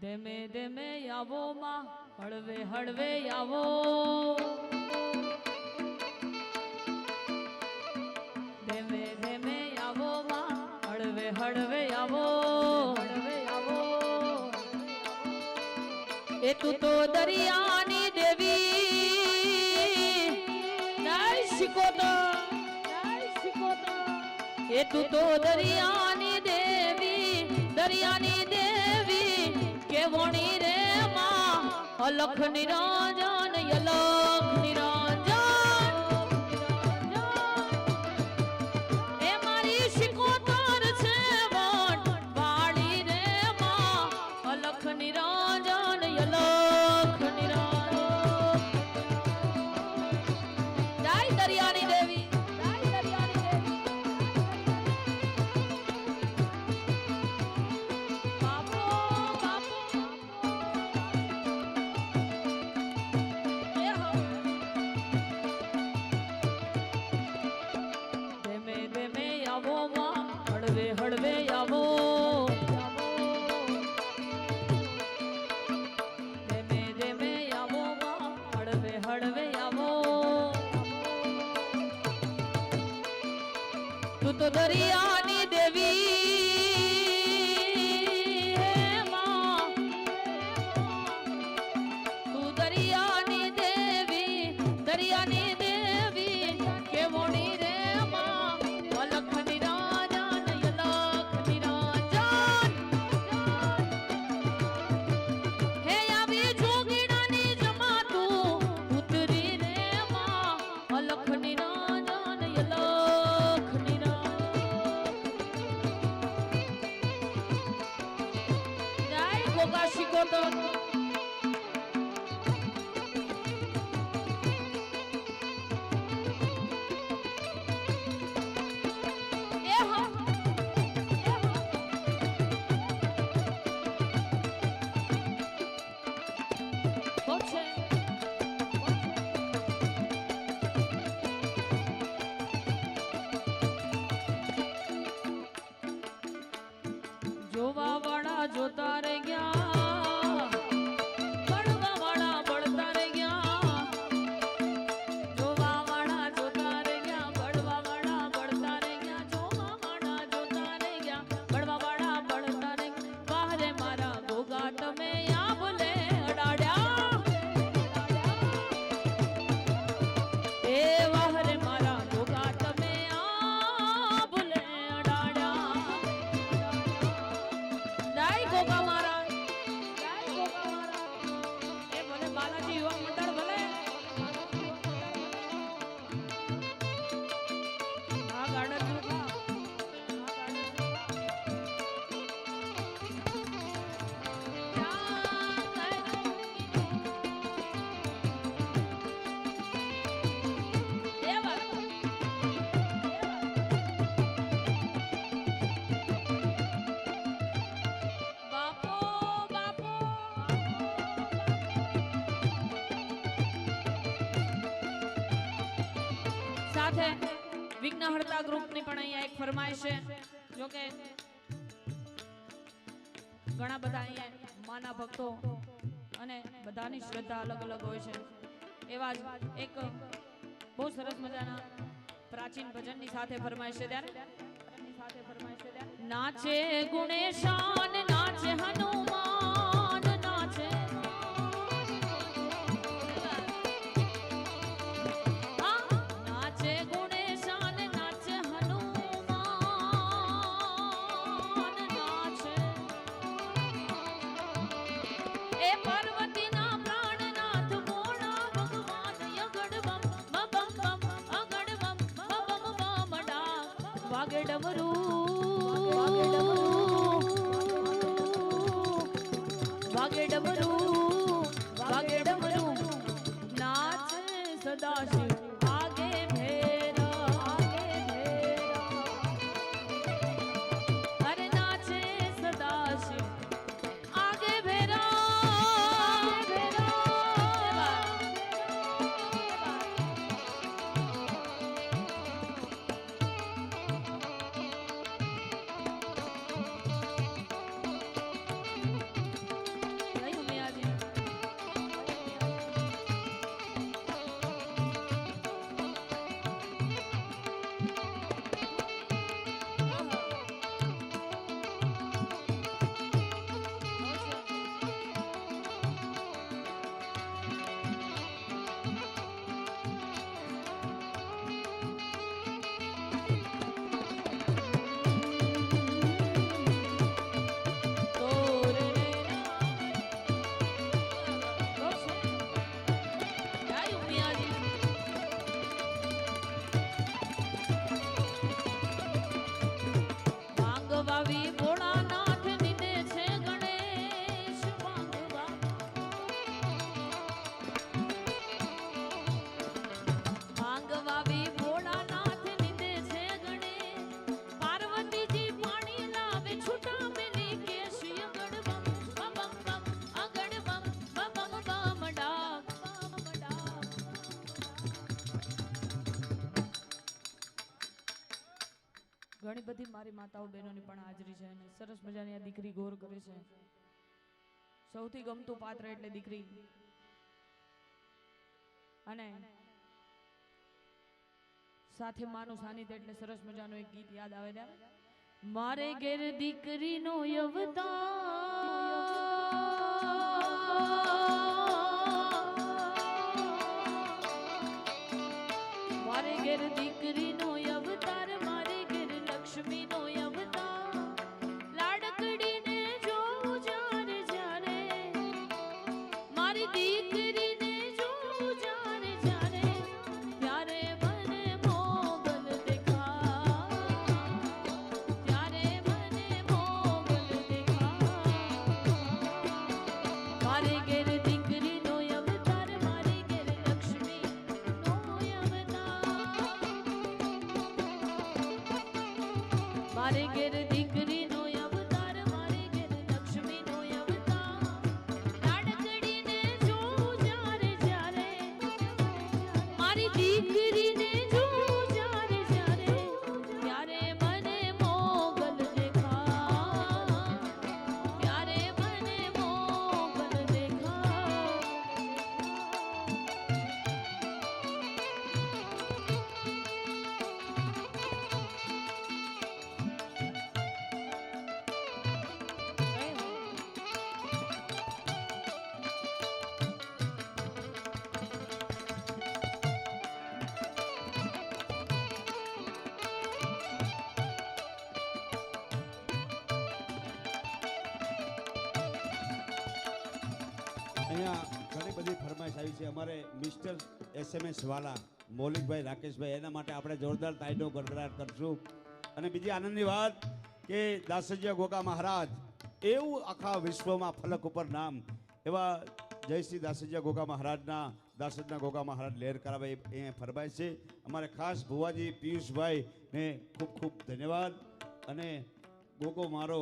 ધીમે ધીમે આવો માં હળવે હળવે આવો ધીમે ધીમે આવો માં હળવે હળવે આવો હળવે આવો એ તું તો દરિયાની દેવી નાય શીખોતો એ તું તો દરિયાની દેવી કેવણી રે માં અલખ નિરંજન અલખ નિરંજન એ મારી શિકોતર છે વટ વાળી રે માં અલખ નિરંજન અલખ નિરંજન જય દરિયાની દેવી હળવે આવો ધીમે ધીમે આવો હળવે હળવે આવો તું તો દરિયાની દેવી માં તું દરિયાની દેવી કેવણી રે માં અલખ જોવા વાળા જોતા રહી ગયા બળવા વાળા બળતા રહી ગયા જોવા વાળા જોતા રહી ગયા બળવા વાળા બળતા રહી ગયા જોવા વાળા જોતા રહી ગયા બળવા વાળા બળતા રહી ગયા બહારે મારા ભોગા તમે આભલે અડાડ્યા એ વાહરે મારા ભોગા તમે આભલે અડાડ્યા ગોગા મહારાજ એ ભલે બાલાજી યુવક મંડળ ભલે આ ગાર્ડન સાથે વિઘ્નહર્તા ગ્રુપની પણ અહીંયા એક ફરમાઈશ છે જો કે ઘણા બધા અહીંયા માના ભક્તો અને બધાની શ્રદ્ધા અલગ અલગ હોય છે એવા જ એક બહુ સરસ મજાના પ્રાચીન ભજનની સાથે ફરમાઈશ છે ત્યારે નાચે ગુણેશાન નાચે હનુમાન નાચે વાગે ડમરું નાચે સદાશિવ આગે ભેરા અરે નાચે સદાશિવ આગે ભેરા ઘણી બધી મારી માતાઓ બહેનોની પણ હાજરી છે અને સરસ મજાની આ દીકરી ગોર કરે છે. સૌથી ગમતું પાત્ર એટલે દીકરી. અને સાથે માનું સાનિધ્ય એટલે સરસ મજાનું એક ગીત યાદ આવે છે. મારે ઘેર દીકરીનો અવતાર, મારે ઘેર દીકરીનો અવતાર, મારે ઘેર લક્ષ્મીનો અવતાર. લાડકડીને જોઉં જ્યારે જ્યારે, મારી દીકરીને જોઉં જ્યારે જ્યારે, ત્યારે મને મોગલ દેખાય, ત્યારે મને મોગલ દેખાય. મારે ઘેર દીકરીનો અવતાર, મારે ઘેર લક્ષ્મીનો અવતાર, મારે ઘેર દીકરીનો અવતાર, મારે ઘેર લક્ષ્મીનો અવતાર. લાડકડીને જોઉં જ્યારે જ્યારે, મારી દીકરીને જોઉં જ્યારે જ્યારે, ત્યારે મને મોગલ દેખાય, ત્યારે મને મોગલ દેખાય. અહીંયા ઘણી બધી ફરમાઈશ આવી છે. અમારે મિસ્ટર SMS વાલા મૌલિકભાઈ રાકેશભાઈ, એના માટે આપણે જોરદાર તાળીનો ગડગડાટ કરશું. અને બીજી આનંદની વાત કે દાસજીયા ગોગા મહારાજ એવું આખા વિશ્વમાં ફલક ઉપર નામ, એવા જયશ્રી દાસજીયા ગોગા મહારાજના દાસજના ગોગા મહારાજ લહેર કરાવે એ ફરમાઈશ છે. અમારે ખાસ ભુવાજી પિયુષભાઈને ખૂબ ખૂબ ધન્યવાદ. અને ગોગો મારો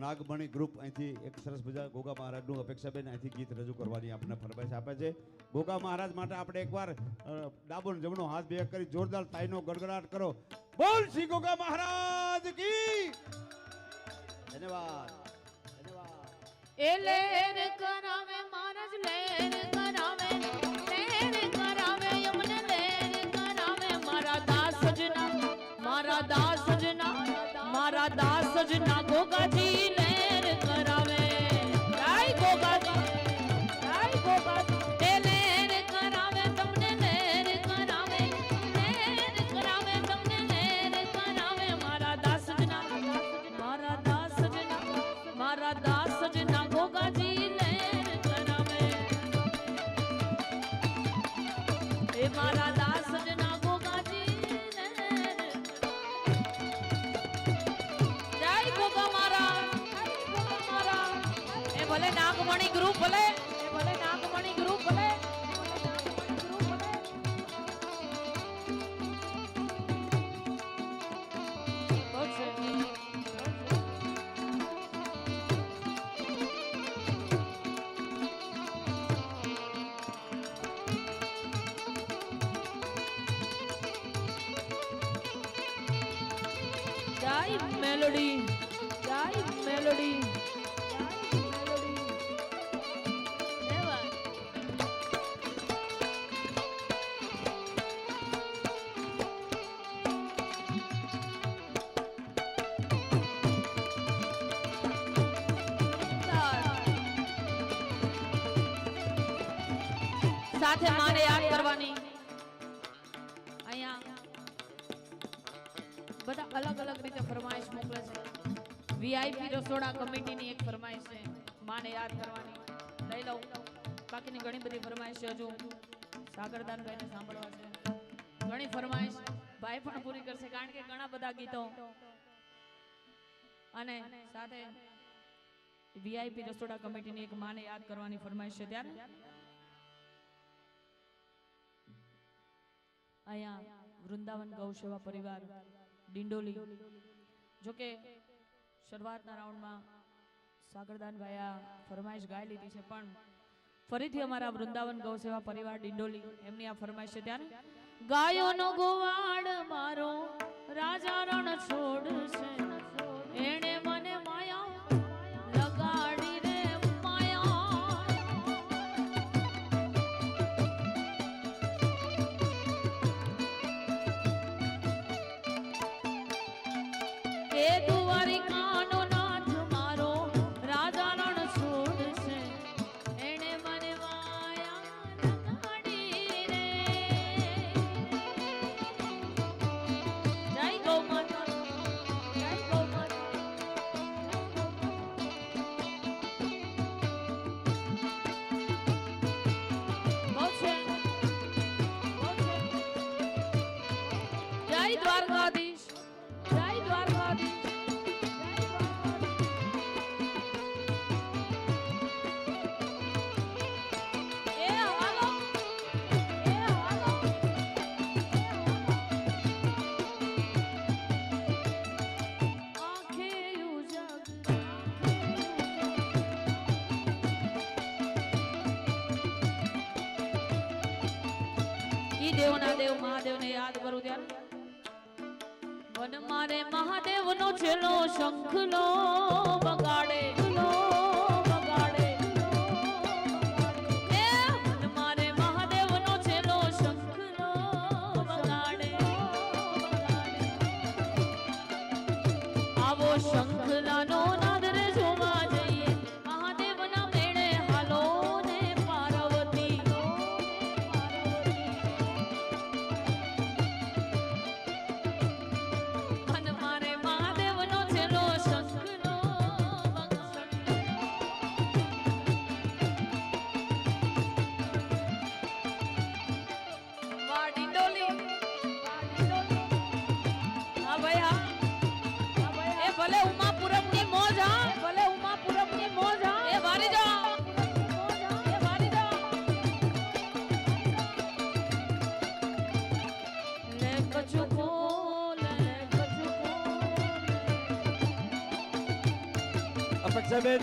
નાગમણી ગ્રુપ અહીંથી એક સરસ મજા ગોગા મહારાજનું અપેક્ષાબેન અહીંથી ગીત રજૂ કરવાની આપણને ફરમાઈશ આપે છે. ગોગા મહારાજ માટે આપણે એકવાર ડાબો ને જમણો હાથ ભેગા કરી જોરદાર તાળીનો ગડગડાટ કરો. બોલ શ્રી ગોગા મહારાજ કી ધન્યવાદ. ધન્યવાદ. એ લહેર કરાવે મહારાજ, લહેર કરાવે, લહેર કરાવે, અમને લહેર કરાવે. મારા દાસ સજના, મારા દાસ સજના, મારા દાસ સજના ગોગાજી લહેર કરાવે. જય ગોગાજી, જય ગોગાજી. એ લહેર કરાવે, તમને લહેર કરાવે, લહેર કરાવે, તમને લહેર કરાવે. મારા દાસ સજના, મારા દાસ સજના, મારા દાસ સજના ગોગાજી લહેર કરાવે. એ મારા દાસ સજના ગોગાજી લહેર. જય ગોગા મહારાજ, જય ગોગા મહારાજ. એ ભલે નાગમણી ગ્રુપ ભલે, એ ભલે નાગમણી ગ્રુપ ભલે, બહુ છે. જય મેલોડી, જય મેલોડી, જય મેલોડી. દેવા સાથે મારે યાદ કરવાની. અહીંયા બધા અલગ અલગ રીતે ફરમાઈશ મોકલે છે. VIP રસોડા કમિટીની એક ફરમાઈશ છે, માને યાદ કરવાની. લઈ લઉં. બાકીની ઘણી બધી ફરમાઈશ છે, હજુ સાગરદાનભાઈને સાંભળવા છે. ઘણી ફરમાઈશ ભાઈ પણ પૂરી કરશે, કારણ કે ઘણા બધા ગીતો. અને સાથે VIP રસોડા કમિટીની એક માને યાદ કરવાની ફરમાઈશ છે. ત્યારે અહીંયા વૃંદાવન ગૌ સેવા પરિવાર ડિંડોલી, જોકે શરૂઆતના રાઉન્ડમાં સાગરદાનભાઈ આ ફરમાઈશ ગાઈ લીધી છે, પણ ફરીથી અમારા વૃંદાવન ગૌ સેવા પરિવાર ડિંડોલી એમની આ ફરમાઈશ છે. ત્યારે ગાયોનો ગોવાળ મારો રાજા રણ છોડશે એણે મને માયા લગાડી રે માયા એ દ્વારિકાનો નાથ મારો રાજા રણ છોડશે એણે મને માયા લગાડી રે જય ગૌ માતા જય ગૌ માતા બહુ છે જય દ્વારકાધીશ જય દ્વારકાધીશ એ હાલો એ હાલો આંખે ઉજાગર ઈ દેવના દેવ મહાદેવને યાદ કરું ત્યારે વન મારે મહાદેવનો છેલ્લો શંખલો બગાડે બગાડે એ વન મારે મહાદેવનો છેલ્લો શંખલો બગાડે આવો શંખલાનો નાદ રે જોવા જઈએ મહાદેવના મેળે હાલો ને પાર્વતી વન મારે મહાદેવનો છેલ્લો શંખલો બગાડે વાહ ડિંડોલી હા ભાઈ હા એ ભલે ઉમાપુરમની મોજ હા ભલે ઉમાપુરમની મોજ હા એ વારી જા એ વારી જા લે કछु બોલ લે કछु અપેક્ષાબેન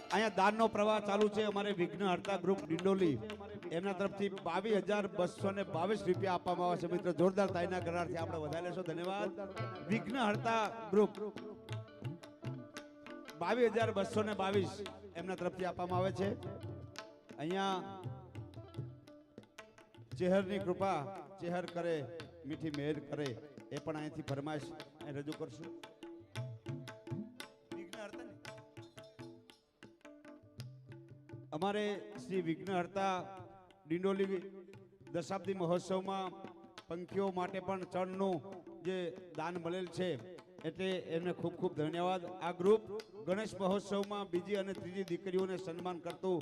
અહીંયા દાનનો પ્રવાહ ચાલુ છે અમારે વિઘ્નહર્તા ગ્રુપ ડિંડોલી એમના તરફથી 22,222 રૂપિયા આપવામાં આવે છે મિત્ર જોરદાર તાઈના કરારથી આપણે વધારે લેશો ધન્યવાદ વિઘ્નહર્તા ગ્રુપ 22,222 એમના તરફથી આપવામાં આવે છે અહીંયા ચેહરની કૃપા ચેહર કરે મીઠી મહેર કરે એ પણ અહીંથી ફરમાઈશ અહીં રજૂ કરશું વિઘ્નહર્તા ને? અમારે શ્રી વિઘ્નહર્તા ડિંડોલી દશાબ્દી મહોત્સવમાં પંખીઓ માટે પણ ચણનું જે દાન મળેલ છે એટલે એમને ખૂબ ખૂબ ધન્યવાદ આ ગ્રુપ ગણેશ મહોત્સવમાં બીજી અને ત્રીજી દીકરીઓને સન્માન કરતું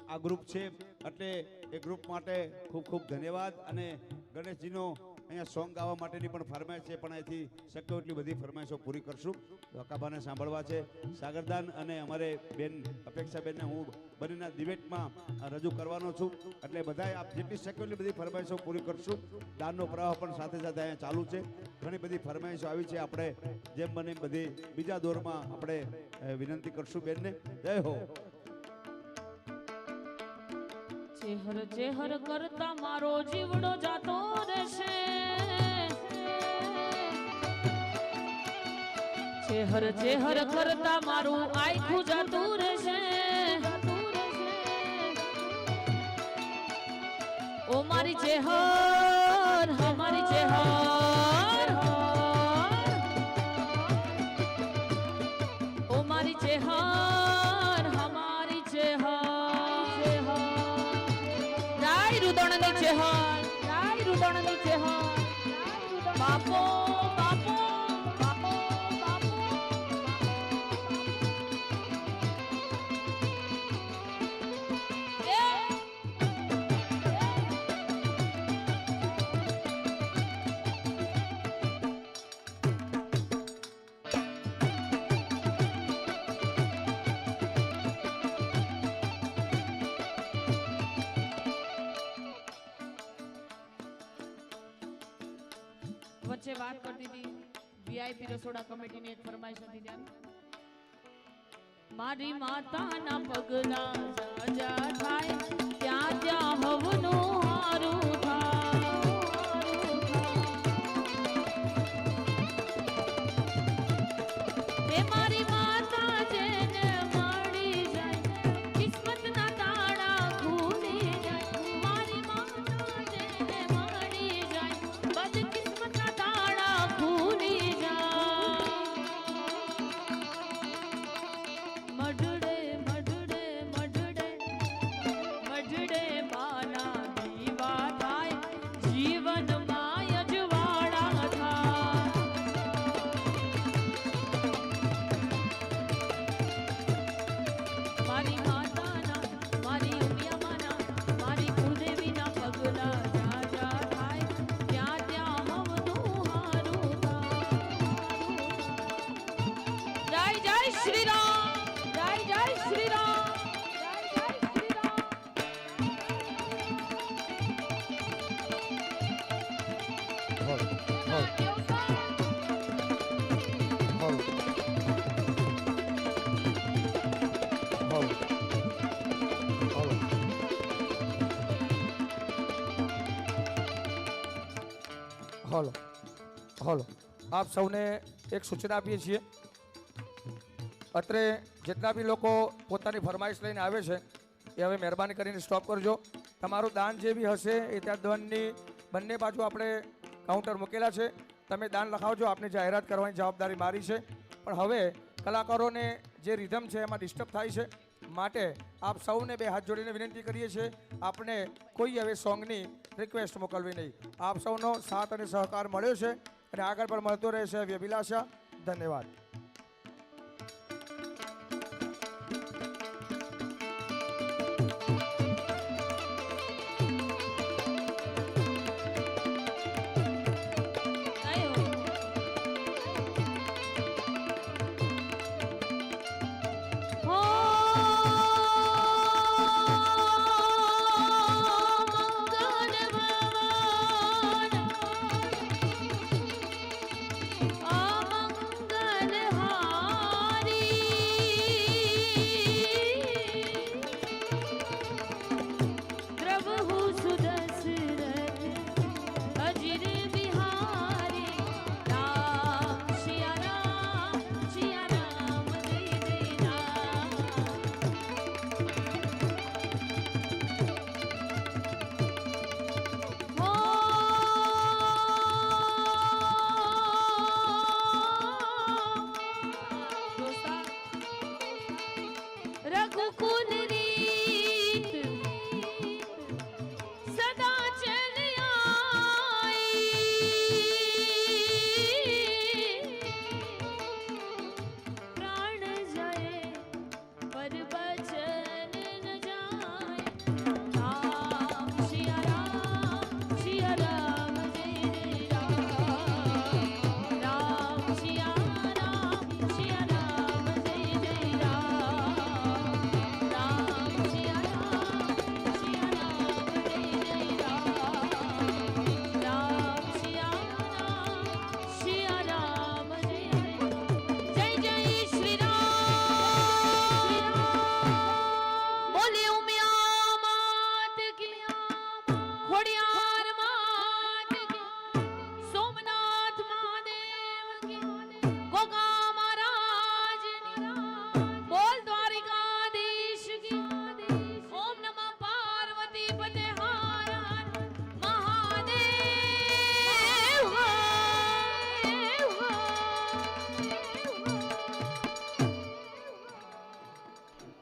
આ ગ્રુપ છે એટલે એ ગ્રુપ માટે ખૂબ ખૂબ ધન્યવાદ અને ગણેશજીનો અહીંયા સોંગ ગાવા માટેની પણ ફરમાઈશ છે પણ અહીંથી શક્ય એટલી બધી ફરમાઈશો પૂરી કરશું હકાબાને સાંભળવા છે સાગરદાન અને અમારે બેન અપેક્ષાબેનને હું બંનેના ડિબેટમાં રજૂ કરવાનો છું એટલે બધાએ આપ જેટલી શક્ય એટલી બધી ફરમાઈશો પૂરી કરશું દાનનો પ્રવાહ પણ સાથે સાથે અહીંયા ચાલુ છે ઘણી બધી ફરમાઈશો આવી છે આપણે જેમ બને એમ બધી બીજા દોરમાં આપણે વિનંતી કરશું બેનને જય હો ચેહર ચેહર કરતા મારો જીવડો જાતો રહેશે ચેહર ચેહર કરતા મારું આખું જાતું રહેશે ઓ મારી ચેહર હમારી ચેહર ઓ મારી ચેહર હમારી ચેહર રાય રુદણની ચેહર રાય રુદણની ચેહર બાપો બાપો બાપો બાપો વચ્ચે વાત કરતી હતી વીઆઈપી રસોડા કમિટીની એક ફરમાઈશ હતી ત્યાં મારી માતાના પગલા સાજા થાય ત્યાં ત્યાં હવનું હારું થાય હોલ હોલ હોલ હોલ હોલ હોલ આપ સૌને એક સૂચના આપીએ છીએ અત્રે જેટલા બી લોકો પોતાની ફરમાઈશ લઈને આવે છે એ હવે મહેરબાની કરીને સ્ટોપ કરજો તમારું દાન જે બી હશે એ ત્યાં દાનની બંને બાજુ આપણે કાઉન્ટર મૂકેલા છે તમે દાન લખાવજો આપને જાહેરાત કરવાની જવાબદારી મારી છે પણ હવે કલાકારોને જે રિધમ છે એમાં ડિસ્ટર્બ થાય છે માટે આપ સૌને બે હાથ જોડીને વિનંતી કરીએ છીએ આપણે કોઈ હવે સોંગની રિક્વેસ્ટ મોકલવી નહીં આપ સૌનો સાથ અને સહકાર મળ્યો છે અને આગળ પણ મળતો રહેશે એવી અભિલાષા ધન્યવાદ